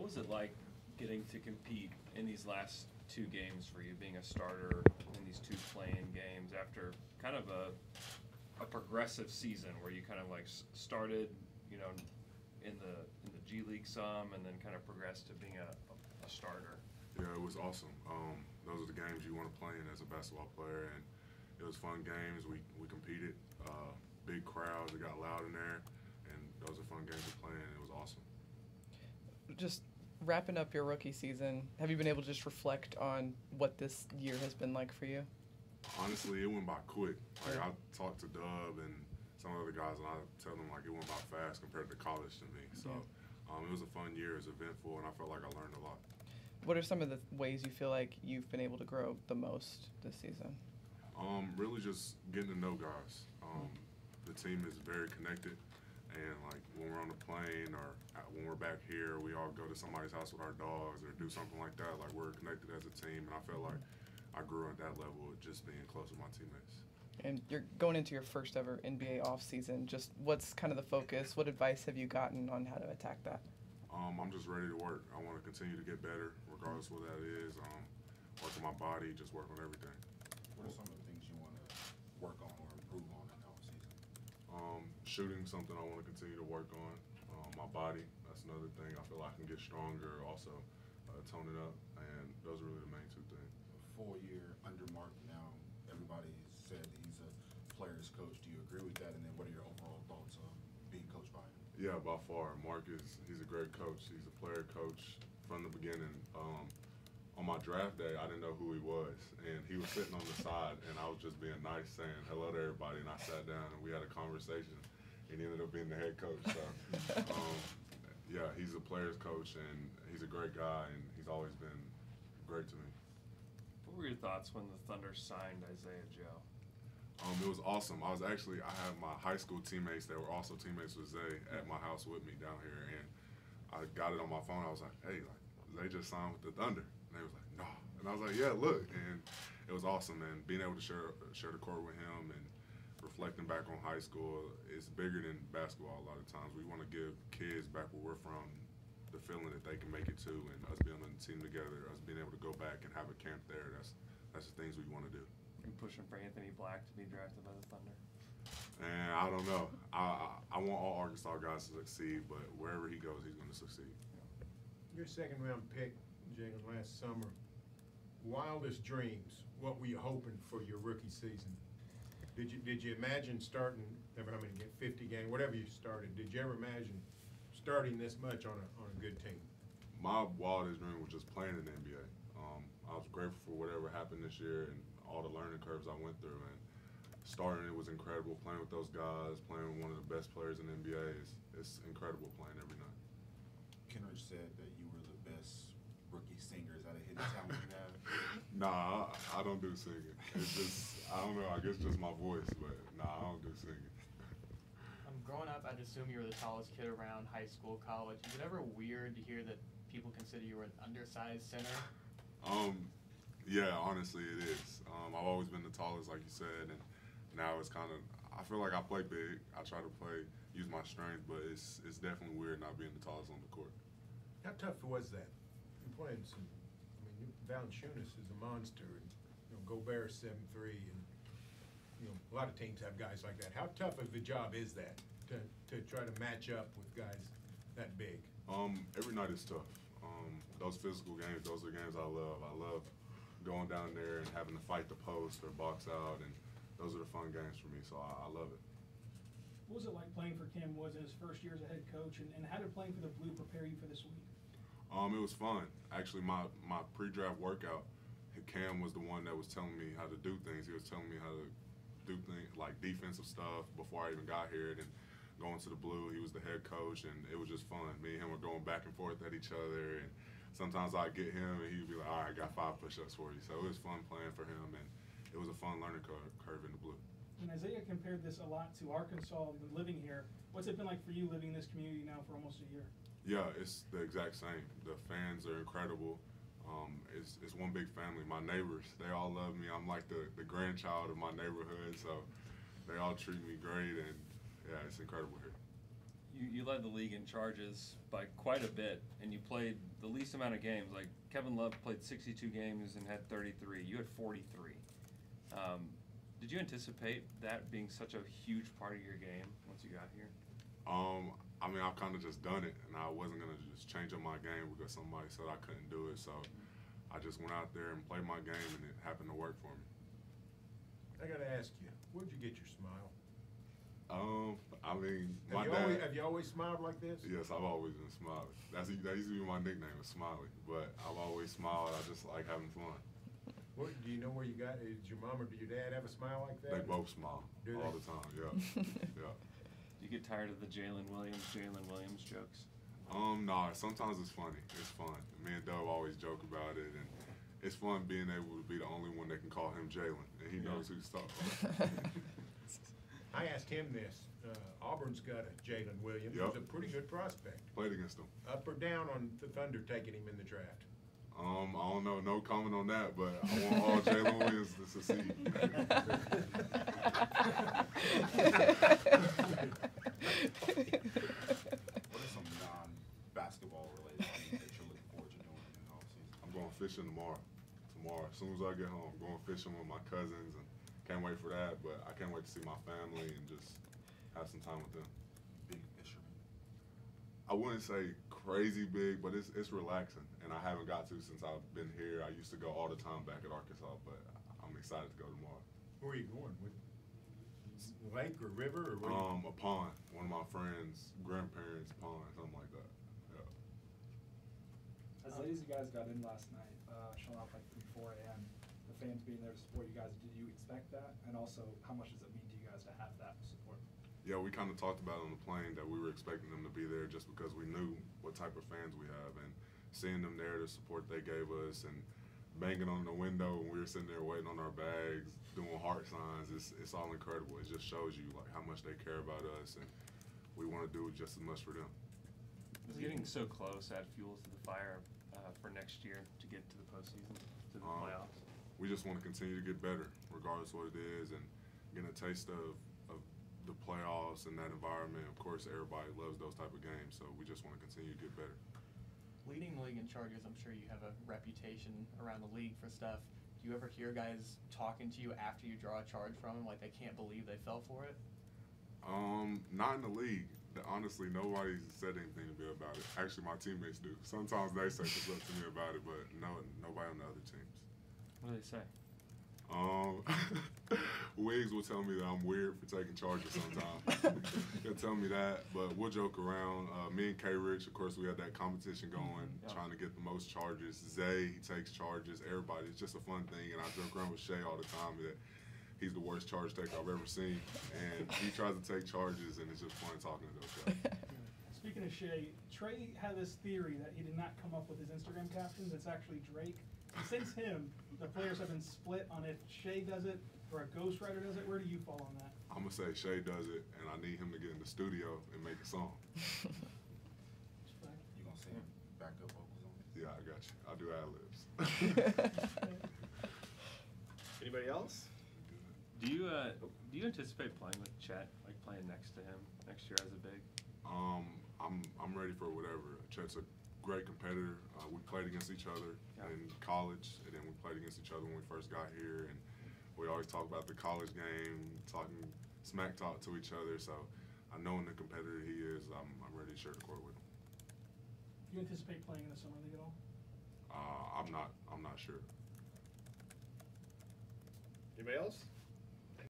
What was it like getting to compete in these last two games for you, being a starter in these two play-in games after kind of a progressive season where you kind of like started, you know, in the G League some and then kind of progressed to being a starter? Yeah, it was awesome. Those are the games you want to play in as a basketball player, and it was fun games. We competed, big crowds, it got loud in there, and those are fun games to play in. It was awesome. Just wrapping up your rookie season, have you been able to just reflect on what this year has been like for you? Honestly, it went by quick. Like, I talked to Dub and some other guys, and I tell them like it went by fast compared to college to me. So it was a fun year, it was eventful, and I felt like I learned a lot. What are some of the ways you feel like you've been able to grow the most this season? Really just getting to know guys. The team is very connected, and like when we're on the plane or when we're back here, we all go to somebody's house with our dogs or do something like that. Like, we're connected as a team, and I felt like I grew at that level of just being close with my teammates. And you're going into your first ever NBA offseason. Just what's kind of the focus? What advice have you gotten on how to attack that? I'm just ready to work. I want to continue to get better, regardless of what that is. Work on my body, just work on everything. What are some of the things you want to work on or improve on in the offseason? Shooting, something I want to continue to work on. My body, that's another thing. I feel like I can get stronger, also tone it up, and those are really the main two things. A full year under Mark now, everybody said that he's a player's coach. Do you agree with that? And then what are your overall thoughts on being coached by him? Yeah, by far. Mark he's a great coach. He's a player coach from the beginning. On my draft day, I didn't know who he was, and he was sitting on the side, and I was just being nice, saying hello to everybody, and I sat down, and we had a conversation, and he ended up being the head coach. So, yeah, he's a player's coach, and he's a great guy, and he's always been great to me. What were your thoughts when the Thunder signed Isaiah Joe? It was awesome. I had my high school teammates that were also teammates with Zay at my house with me down here, and I got it on my phone. I was like, hey, like, Zay just signed with the Thunder. And they was like, no. And I was like, yeah, look. And it was awesome. And being able to share the court with him and reflecting back on high school, it's bigger than basketball a lot of times. We want to give kids back where we're from the feeling that they can make it too, and us being on the team together, us being able to go back and have a camp there, that's the things we want to do. You pushing for Anthony Black to be drafted by the Thunder? And I don't know. I want all Arkansas guys to succeed, but wherever he goes, he's going to succeed. Your second-round pick, Jaylin, last summer, wildest dreams, what were you hoping for your rookie season? Did you imagine starting, I mean, get 50 games, whatever you started, did you ever imagine starting this much on a good team? My wildest dream was just playing in the NBA. I was grateful for whatever happened this year and all the learning curves I went through. And starting it was incredible, playing with those guys, playing with one of the best players in the NBA. It's incredible playing every night. Kenrich said that you were the best rookie singer. Is that a hidden talent you have? Nah, I don't do singing. It's just, I don't know, I guess just my voice, but nah, I don't do singing. Growing up, I'd assume you were the tallest kid around high school, college. Is it ever weird to hear that people consider you an undersized center? Yeah, honestly, it is. I've always been the tallest, like you said, and now it's kind of, I feel like I play big. I try to use my strength, but it's definitely weird not being the tallest on the court. How tough was that? You're playing some, I mean, Valanciunas is a monster, and Gobert 7'3", and a lot of teams have guys like that. How tough of a job is that to try to match up with guys that big? Every night is tough. Those physical games, those are games I love. I love going down there and having to fight the post or box out, and those are the fun games for me, so I love it. What was it like playing for Cam Woods in his first year as a head coach, and how did playing for the Blue prepare you for this week? It was fun. Actually, my pre-draft workout, Cam was the one that was telling me how to do things. He was telling me how to do things like defensive stuff before I even got here. And going to the Blue, he was the head coach, and it was just fun. Me and him were going back and forth at each other, and sometimes I'd get him, and he'd be like, all right, I got 5 push-ups for you. So it was fun playing for him, and it was a fun learning curve in the Blue. And Isaiah compared this a lot to Arkansas, living here. What's it been like for you living in this community now for almost a year? Yeah, it's the exact same. The fans are incredible. It's one big family. My neighbors, they all love me. I'm like the grandchild of my neighborhood, so they all treat me great, and yeah, it's incredible here. You led the league in charges by quite a bit, and you played the least amount of games. Like Kevin Love played 62 games and had 33. You had 43. Did you anticipate that being such a huge part of your game once you got here? I mean, I've kind of just done it, and I wasn't going to just change up my game because somebody said I couldn't do it. So I just went out there and played my game, and it happened to work for me. I got to ask you, where'd you get your smile? I mean, Have you always smiled like this? Yes, I've always been smiling. That used to be my nickname, was Smiley. But I've always smiled. I just like having fun. What, do you know where you got? Did your mom or did your dad have a smile like that? They both smile all the time. Yeah, yeah. Do you get tired of the Jaylin Williams jokes? No. Sometimes it's funny. It's fun. Me and Dove always joke about it, and it's fun being able to be the only one that can call him Jaylin, and he knows who's talking. I asked him this. Auburn's got a Jaylin Williams. Yep. He's a pretty good prospect. Played against him. Up or down on the Thunder taking him in the draft? I don't know. No comment on that, but I want all Jaylin Williams to succeed. What are some non-basketball related things that you're looking forward to doing in the offseason? I'm going fishing tomorrow. As soon as I get home, I'm going fishing with my cousins, and can't wait for that. But I can't wait to see my family and just have some time with them. Big fisherman. I wouldn't say crazy big, but it's relaxing, and I haven't got to since I've been here. I used to go all the time back at Arkansas, but I'm excited to go tomorrow. Where are you going? Lake or river or where? A pond. One of my friends' grandparents' pond, something like that. Yeah. As late as you guys got in last night, showing up like 4 a.m., the fans being there to support you guys, did you expect that? And also, how much does it mean to you guys to have that support? Yeah, we kind of talked about it on the plane that we were expecting them to be there just because we knew what type of fans we have, and seeing them there, the support they gave us, and banging on the window when we were sitting there waiting on our bags, doing heart signs, it's all incredible. It just shows you like how much they care about us, and we want to do just as much for them. Does getting so close add fuel to the fire for next year to get to the postseason, to the playoffs? We just want to continue to get better, regardless of what it is, and getting a taste of the playoffs and that environment. Of course, everybody loves those type of games, so we just want to continue to get better. Leading the league in charges, I'm sure you have a reputation around the league for stuff. Do you ever hear guys talking to you after you draw a charge from them, like they can't believe they fell for it? Not in the league. Honestly, nobody said anything to me about it. Actually, my teammates do. Sometimes they say stuff to me about it, but nobody on the other teams. What do they say? Wiggs will tell me that I'm weird for taking charges sometimes. He'll tell me that, but we'll joke around. Me and K-Rich, of course, we had that competition going, trying to get the most charges. Zay, he takes charges. Everybody, it's just a fun thing, and I joke around with Shay all the time that he's the worst charge taker I've ever seen, and he tries to take charges, and it's just fun talking to those guys. Speaking of Shay, Trey had this theory that he did not come up with his Instagram captions. It's actually Drake. Since him, the players have been split on if Shay does it or a ghostwriter does it. Where do you fall on that? I'm going to say Shay does it, and I need him to get in the studio and make a song. You gonna sing backup vocals on it? Yeah, I got you. I'll do ad-libs. Anybody else? Do you anticipate playing with Chet, like playing next to him next year as a big? I'm ready for whatever. Chet's a great competitor. We played against each other in college, and then we played against each other when we first got here, and we always talk about the college game, talking smack talk to each other. So I know the competitor he is, I'm ready to share the court with him. Do you anticipate playing in the summer league at all? I'm not sure. Anybody else?